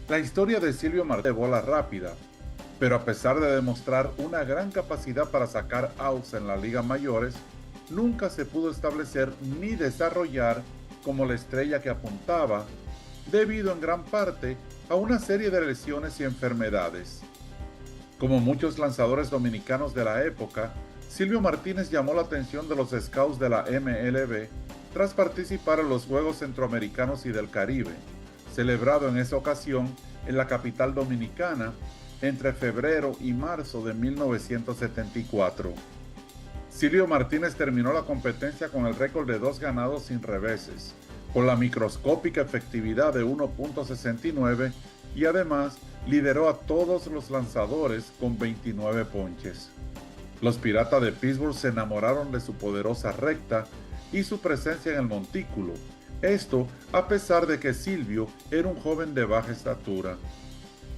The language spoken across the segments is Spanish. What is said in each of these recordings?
La historia de Silvio Martínez de bola rápida, pero a pesar de demostrar una gran capacidad para sacar outs en las ligas mayores, nunca se pudo establecer ni desarrollar como la estrella que apuntaba, debido en gran parte a una serie de lesiones y enfermedades. Como muchos lanzadores dominicanos de la época, Silvio Martínez llamó la atención de los scouts de la MLB tras participar en los Juegos Centroamericanos y del Caribe, celebrado en esa ocasión en la capital dominicana entre febrero y marzo de 1974. Silvio Martínez terminó la competencia con el récord de 2 ganados sin reveses, con la microscópica efectividad de 1.69 y además lideró a todos los lanzadores con 29 ponches. Los Piratas de Pittsburgh se enamoraron de su poderosa recta y su presencia en el montículo, esto a pesar de que Silvio era un joven de baja estatura.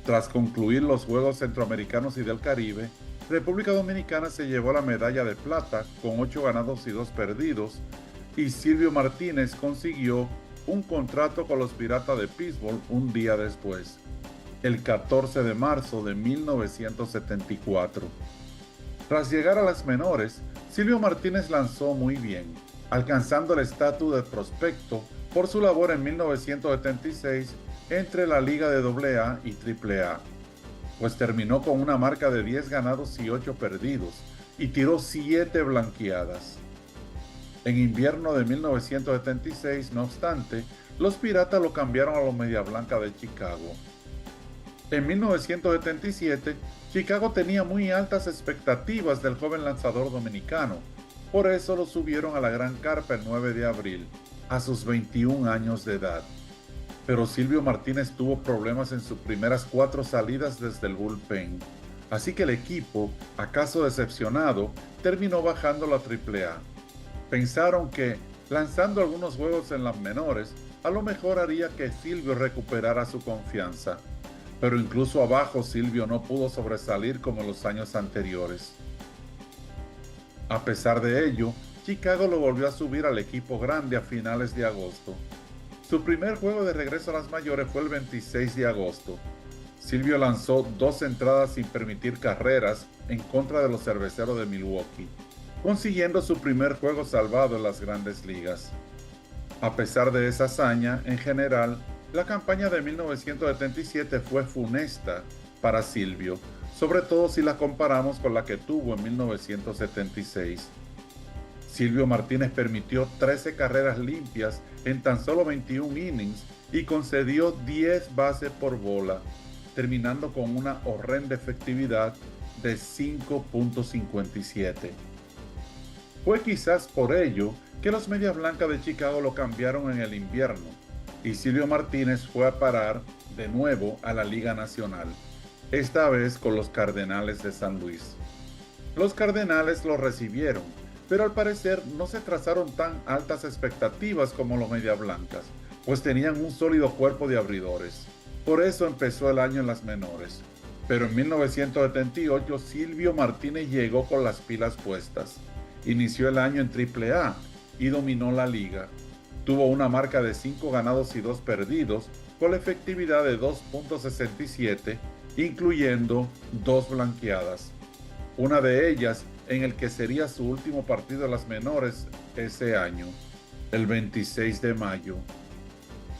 Tras concluir los Juegos Centroamericanos y del Caribe, República Dominicana se llevó la medalla de plata con 8 ganados y 2 perdidos, y Silvio Martínez consiguió un contrato con los Piratas de Pittsburgh un día después, el 14 de marzo de 1974. Tras llegar a las menores, Silvio Martínez lanzó muy bien, alcanzando el estatus de prospecto por su labor en 1976 entre la Liga de AA y AAA, pues terminó con una marca de 10 ganados y 8 perdidos y tiró 7 blanqueadas. En invierno de 1976, no obstante, los Piratas lo cambiaron a los Media Blanca de Chicago. En 1977, Chicago tenía muy altas expectativas del joven lanzador dominicano, por eso lo subieron a la Gran Carpa el 9 de abril, a sus 21 años de edad. Pero Silvio Martínez tuvo problemas en sus primeras 4 salidas desde el bullpen, así que el equipo, acaso decepcionado, terminó bajando la AAA. Pensaron que, lanzando algunos juegos en las menores, a lo mejor haría que Silvio recuperara su confianza. Pero incluso abajo Silvio no pudo sobresalir como en los años anteriores. A pesar de ello, Chicago lo volvió a subir al equipo grande a finales de agosto. Su primer juego de regreso a las mayores fue el 26 de agosto. Silvio lanzó 2 entradas sin permitir carreras en contra de los Cerveceros de Milwaukee, consiguiendo su primer juego salvado en las grandes ligas. A pesar de esa hazaña, en general, la campaña de 1977 fue funesta para Silvio, sobre todo si la comparamos con la que tuvo en 1976. Silvio Martínez permitió 13 carreras limpias en tan solo 21 innings y concedió 10 bases por bola, terminando con una horrenda efectividad de 5.57. Fue quizás por ello que los Medias Blancas de Chicago lo cambiaron en el invierno, y Silvio Martínez fue a parar de nuevo a la Liga Nacional, esta vez con los Cardenales de San Luis. Los Cardenales lo recibieron, pero al parecer no se trazaron tan altas expectativas como los Medias Blancas, pues tenían un sólido cuerpo de abridores. Por eso empezó el año en las menores. Pero en 1978 Silvio Martínez llegó con las pilas puestas. Inició el año en AAA y dominó la liga. Tuvo una marca de 5 ganados y 2 perdidos, con la efectividad de 2.67, incluyendo 2 blanqueadas. Una de ellas en el que sería su último partido en las menores ese año, el 26 de mayo.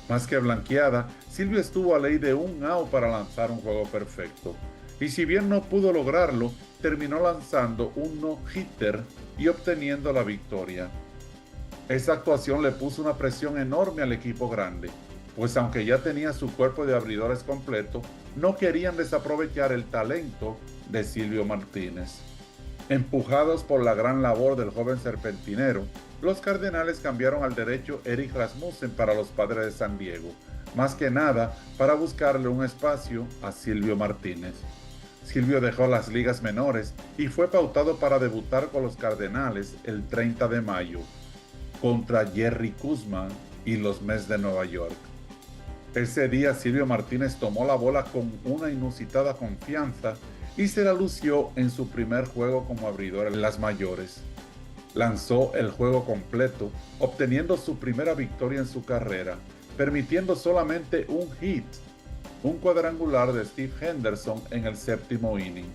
Más que blanqueada, Silvio estuvo a ley de un out para lanzar un juego perfecto. Y si bien no pudo lograrlo, terminó lanzando un no-hitter y obteniendo la victoria. Esa actuación le puso una presión enorme al equipo grande, pues aunque ya tenía su cuerpo de abridores completo, no querían desaprovechar el talento de Silvio Martínez. Empujados por la gran labor del joven serpentinero, los Cardenales cambiaron al derecho Eric Rasmussen para los Padres de San Diego, más que nada para buscarle un espacio a Silvio Martínez. Silvio dejó las ligas menores y fue pautado para debutar con los Cardenales el 30 de mayo, contra Jerry Koosman y los Mets de Nueva York. Ese día Silvio Martínez tomó la bola con una inusitada confianza y se la lució en su primer juego como abridor en las mayores. Lanzó el juego completo, obteniendo su primera victoria en su carrera, permitiendo solamente un hit. un cuadrangular de Steve Henderson en el séptimo inning.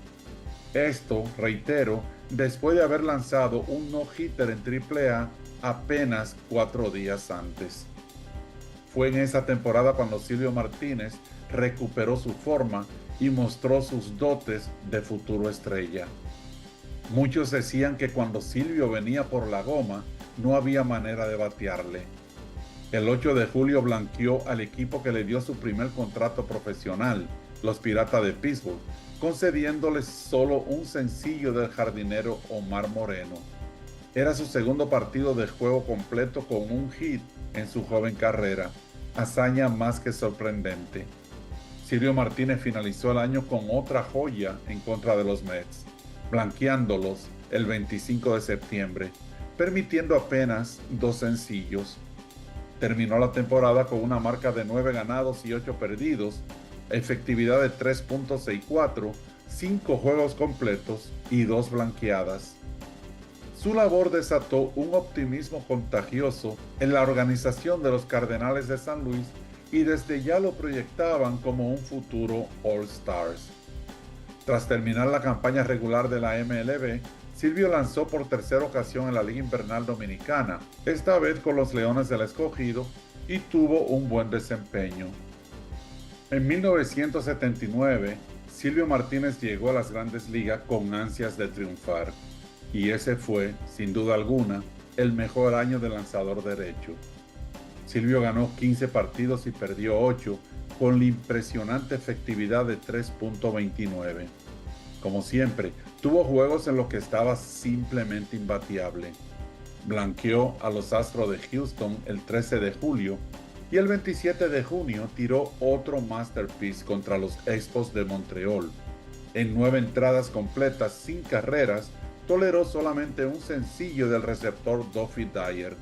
Esto, reitero, después de haber lanzado un no-hitter en AAA apenas 4 días antes. Fue en esa temporada cuando Silvio Martínez recuperó su forma y mostró sus dotes de futuro estrella. Muchos decían que cuando Silvio venía por la goma, no había manera de batearle. El 8 de julio blanqueó al equipo que le dio su primer contrato profesional, los Piratas de Pittsburgh, concediéndoles solo un sencillo del jardinero Omar Moreno. Era su segundo partido de juego completo con un hit en su joven carrera, hazaña más que sorprendente. Silvio Martínez finalizó el año con otra joya en contra de los Mets, blanqueándolos el 25 de septiembre, permitiendo apenas 2 sencillos. Terminó la temporada con una marca de 9 ganados y 8 perdidos, efectividad de 3.64, 5 juegos completos y 2 blanqueadas. Su labor desató un optimismo contagioso en la organización de los Cardenales de San Luis y desde ya lo proyectaban como un futuro All-Stars. Tras terminar la campaña regular de la MLB, Silvio lanzó por tercera ocasión en la Liga Invernal Dominicana, esta vez con los Leones del Escogido, y tuvo un buen desempeño. En 1979, Silvio Martínez llegó a las Grandes Ligas con ansias de triunfar, y ese fue, sin duda alguna, el mejor año del lanzador derecho. Silvio ganó 15 partidos y perdió 8, con la impresionante efectividad de 3.29. Como siempre, tuvo juegos en los que estaba simplemente imbatiable. Blanqueó a los Astros de Houston el 13 de julio y el 27 de junio tiró otro masterpiece contra los Expos de Montreal. En 9 entradas completas sin carreras, toleró solamente un sencillo del receptor Duffy Dyer,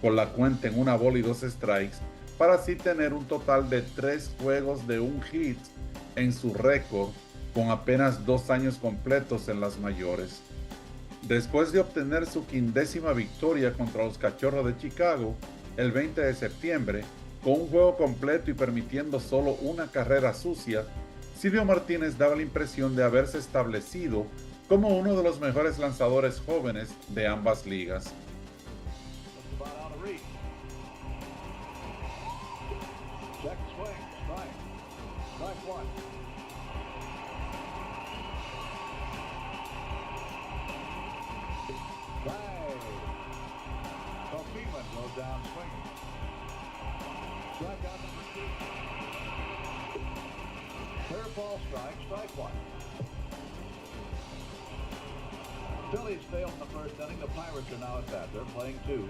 con la cuenta en 1 bola y 2 strikes, para así tener un total de 3 juegos de un hit en su récord con apenas 2 años completos en las mayores. Después de obtener su 15ª victoria contra los Cachorros de Chicago el 20 de septiembre, con un juego completo y permitiendo solo una carrera sucia, Silvio Martínez daba la impresión de haberse establecido como uno de los mejores lanzadores jóvenes de ambas ligas. Phillies failed in the first inning. The Pirates are now at bat. They're playing 2.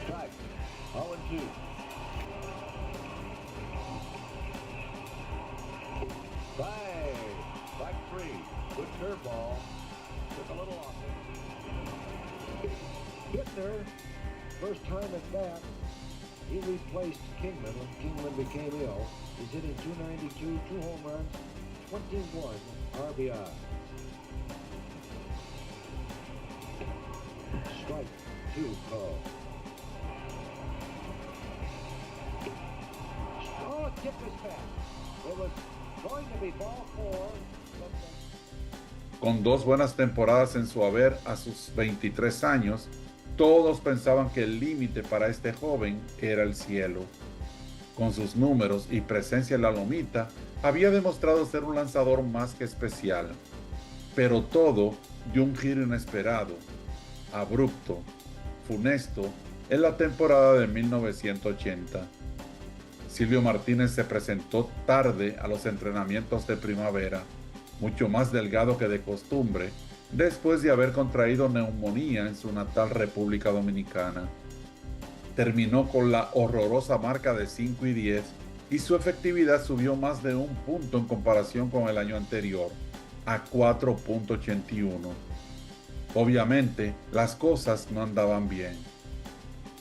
Strike. 0-2. Strike 3. Good curveball. Took a little off it. Bittner, first time at bat, he replaced Kingman when Kingman became ill. He's hitting .292, 2 home runs, 21 RBI. Strike 2 call. Oh, tip was fast. It was going to be ball 4. Con 2 buenas temporadas en su haber a sus 23 años, todos pensaban que el límite para este joven era el cielo. Con sus números y presencia en la lomita, había demostrado ser un lanzador más que especial. Pero todo dio un giro inesperado, abrupto, funesto, en la temporada de 1980. Silvio Martínez se presentó tarde a los entrenamientos de primavera, mucho más delgado que de costumbre, después de haber contraído neumonía en su natal República Dominicana. Terminó con la horrorosa marca de 5-10 y su efectividad subió más de 1 punto en comparación con el año anterior, a 4.81. Obviamente, las cosas no andaban bien.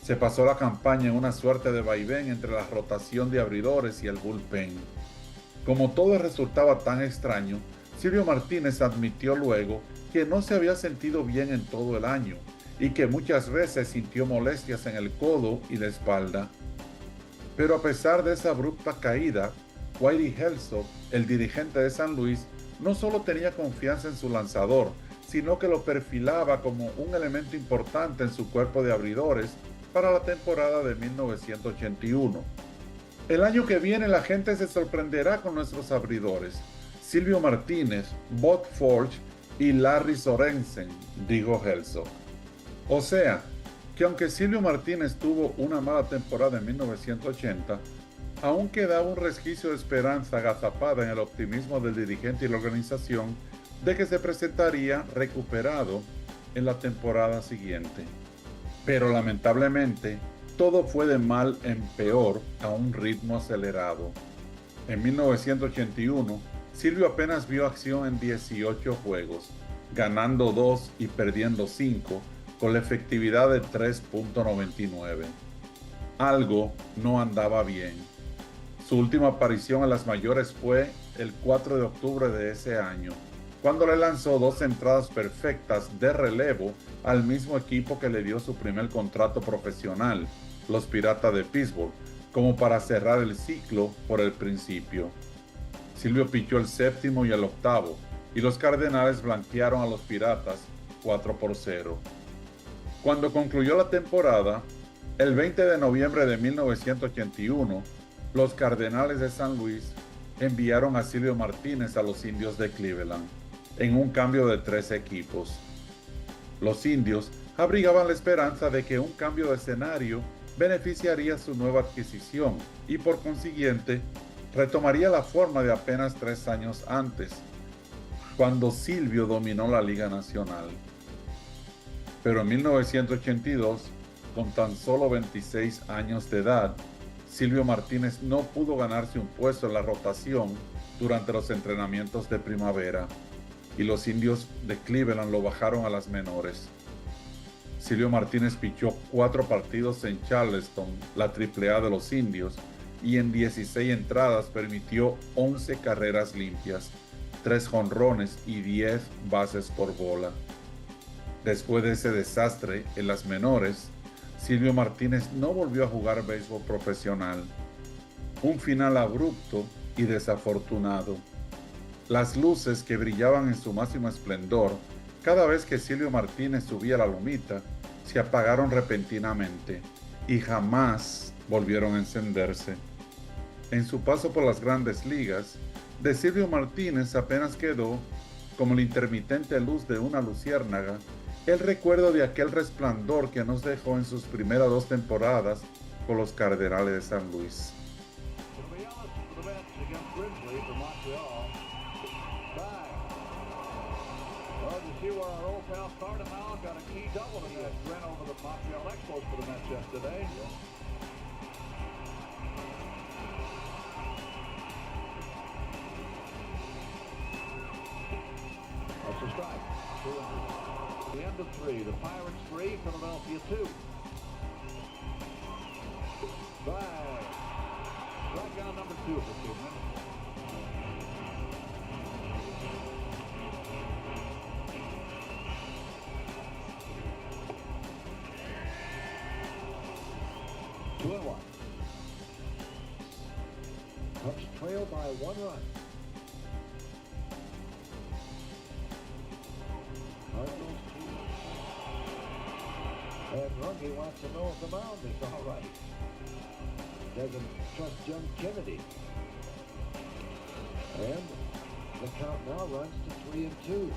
Se pasó la campaña en una suerte de vaivén entre la rotación de abridores y el bullpen. Como todo resultaba tan extraño, Silvio Martínez admitió luego que no se había sentido bien en todo el año y que muchas veces sintió molestias en el codo y la espalda. Pero a pesar de esa abrupta caída, Whitey Herzog, el dirigente de San Luis, no solo tenía confianza en su lanzador, sino que lo perfilaba como un elemento importante en su cuerpo de abridores para la temporada de 1981. El año que viene la gente se sorprenderá con nuestros abridores, Silvio Martínez, Bob Forge y Larry Sorensen, dijo Herzog. O sea, que aunque Silvio Martínez tuvo una mala temporada en 1980, aún quedaba un resquicio de esperanza agazapada en el optimismo del dirigente y la organización de que se presentaría recuperado en la temporada siguiente. Pero lamentablemente, todo fue de mal en peor a un ritmo acelerado. En 1981, Silvio apenas vio acción en 18 juegos, ganando 2 y perdiendo 5, con la efectividad de 3.99. Algo no andaba bien. Su última aparición en las mayores fue el 4 de octubre de ese año, cuando le lanzó 2 entradas perfectas de relevo al mismo equipo que le dio su primer contrato profesional, los Piratas de Pittsburgh, como para cerrar el ciclo por el principio. Silvio pichó el séptimo y el octavo, y los Cardenales blanquearon a los Piratas 4-0. Cuando concluyó la temporada, el 20 de noviembre de 1981, los Cardenales de San Luis enviaron a Silvio Martínez a los Indios de Cleveland, en un cambio de 3 equipos. Los Indios abrigaban la esperanza de que un cambio de escenario beneficiaría su nueva adquisición y por consiguiente retomaría la forma de apenas 3 años antes, cuando Silvio dominó la Liga Nacional. Pero en 1982, con tan solo 26 años de edad, Silvio Martínez no pudo ganarse un puesto en la rotación durante los entrenamientos de primavera, y los Indios de Cleveland lo bajaron a las menores. Silvio Martínez pichó 4 partidos en Charleston, la AAA de los Indios, y en 16 entradas permitió 11 carreras limpias, 3 jonrones y 10 bases por bola. Después de ese desastre en las menores, Silvio Martínez no volvió a jugar béisbol profesional. Un final abrupto y desafortunado. Las luces que brillaban en su máximo esplendor cada vez que Silvio Martínez subía a la lomita se apagaron repentinamente y jamás volvieron a encenderse. En su paso por las grandes ligas, de Silvio Martínez apenas quedó, como la intermitente luz de una luciérnaga, el recuerdo de aquel resplandor que nos dejó en sus primeras 2 temporadas con los Cardenales de San Luis. See where our old pal Cardinal got a key double in that win over the Montreal Expos for the Mets yesterday. That's a strike. 2-2. The end of 3. The Pirates 3, Philadelphia 2. Strikeout number 2 for Kidman. Cubs trail by 1 run. Cardinals 2. And Runge wants to know if the mound is all right. Doesn't trust John Kennedy. And the count now runs to 3-2.